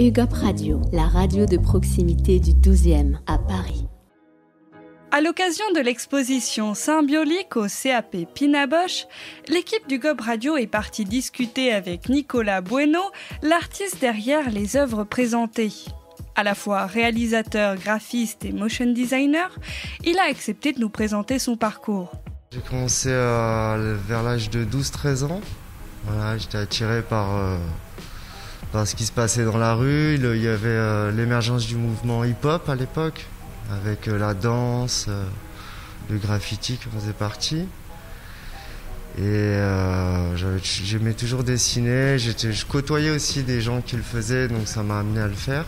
UGOP Radio, la radio de proximité du 12e à Paris. À l'occasion de l'exposition Symbiolique au CAP Pinabosch, l'équipe d'UGOP Radio est partie discuter avec Nicolas Bueno, l'artiste derrière les œuvres présentées. À la fois réalisateur, graphiste et motion designer, il a accepté de nous présenter son parcours. J'ai commencé vers l'âge de 12-13 ans. Voilà, j'étais attiré par ce qui se passait dans la rue. Il y avait l'émergence du mouvement hip-hop à l'époque, avec la danse, le graffiti qui en faisait partie. Et j'aimais toujours dessiner. Je côtoyais aussi des gens qui le faisaient, donc ça m'a amené à le faire.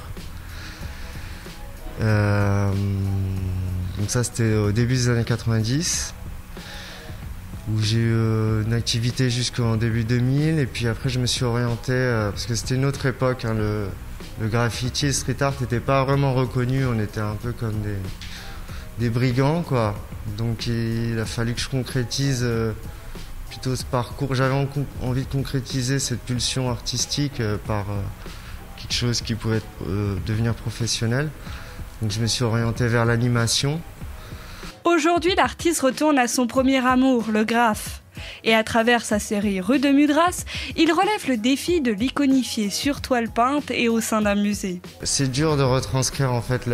Donc ça, c'était au début des années 90, où j'ai eu une activité jusqu'en début 2000, et puis après je me suis orienté, parce que c'était une autre époque, hein, le graffiti et le street art n'étaient pas vraiment reconnus, on était un peu comme des brigands, quoi. Donc il a fallu que je concrétise plutôt ce parcours. J'avais envie de concrétiser cette pulsion artistique par quelque chose qui pouvait devenir professionnel. Donc je me suis orienté vers l'animation. Aujourd'hui, l'artiste retourne à son premier amour, le graphe. Et à travers sa série Rue de Mudras, il relève le défi de l'iconifier sur toile peinte et au sein d'un musée. C'est dur de retranscrire en fait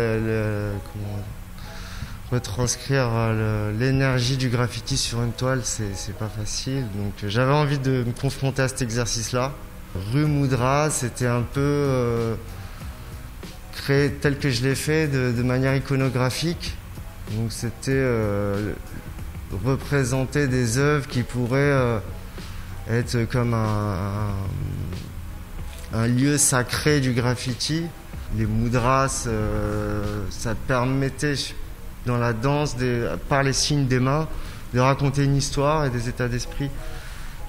l'énergie du graffiti sur une toile, c'est pas facile. Donc j'avais envie de me confronter à cet exercice-là. Rue Mudras, c'était un peu créé tel que je l'ai fait de manière iconographique. Donc c'était représenter des œuvres qui pourraient être comme un lieu sacré du graffiti. Les mudras, ça permettait dans la danse, par les signes des mains, de raconter une histoire et des états d'esprit.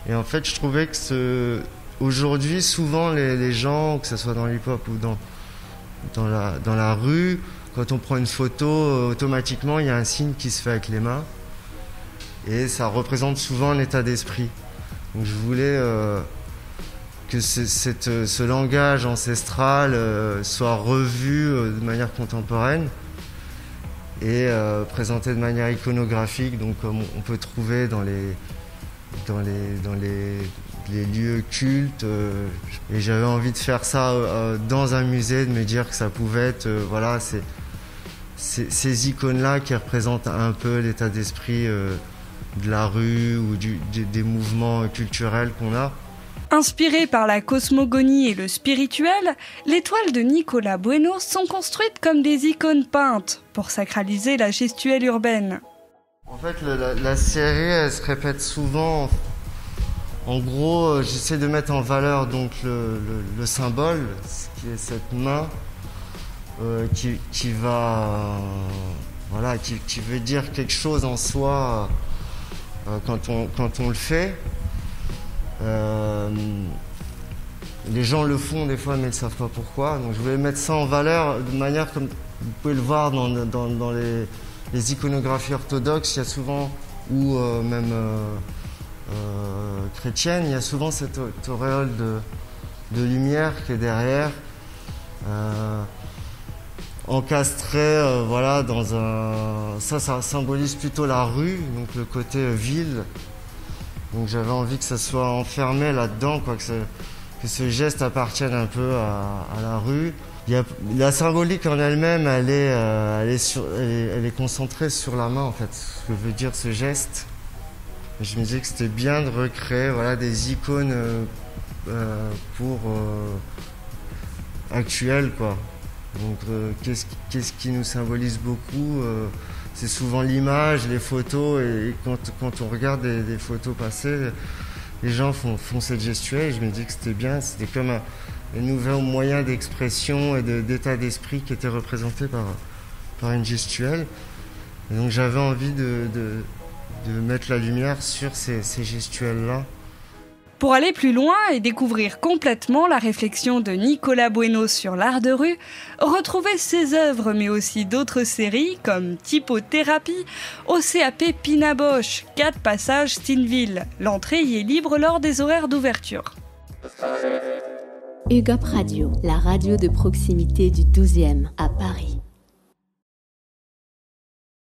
Et en fait, je trouvais que aujourd'hui, souvent les gens, que ce soit dans l'hip-hop ou dans la rue, quand on prend une photo, automatiquement, il y a un signe qui se fait avec les mains. Et ça représente souvent un état d'esprit. Donc je voulais que ce langage ancestral soit revu de manière contemporaine et présenté de manière iconographique, donc comme on peut trouver dans les lieux cultes. Et j'avais envie de faire ça dans un musée, de me dire que ça pouvait être ces icônes-là qui représentent un peu l'état d'esprit de la rue ou des mouvements culturels qu'on a. Inspirées par la cosmogonie et le spirituel, les toiles de Nicolas Bueno sont construites comme des icônes peintes pour sacraliser la gestuelle urbaine. En fait, la série, elle se répète souvent. En gros, j'essaie de mettre en valeur donc le symbole, ce qui est cette main qui veut dire quelque chose en soi quand on le fait. Les gens le font des fois mais ils ne savent pas pourquoi. Donc je voulais mettre ça en valeur de manière comme vous pouvez le voir dans les iconographies orthodoxes, il y a souvent, ou même chrétienne, il y a souvent cette auréole de lumière qui est derrière, encastrée, voilà, dans un. Ça symbolise plutôt la rue, donc le côté ville. Donc j'avais envie que ça soit enfermé là-dedans, quoi, que ce geste appartienne un peu à la rue. La symbolique en elle-même, elle est concentrée sur la main, en fait, ce que veut dire ce geste. Je me disais que c'était bien de recréer, voilà, des icônes actuelles, quoi. Donc qu'est-ce qui nous symbolise beaucoup, c'est souvent l'image, les photos, et quand on regarde des photos passées, les gens font cette gestuelle, et je me dis que c'était bien, c'était comme un nouveau moyen d'expression et d'état d'esprit qui était représenté par une gestuelle. Et donc j'avais envie de mettre la lumière sur ces gestuelles-là. Pour aller plus loin et découvrir complètement la réflexion de Nicolas Bueno sur l'art de rue, retrouvez ses œuvres mais aussi d'autres séries comme Typothérapie au CAP Pinabosch, 4 passages Stinville. L'entrée y est libre lors des horaires d'ouverture. UGOP Radio, la radio de proximité du 12e à Paris.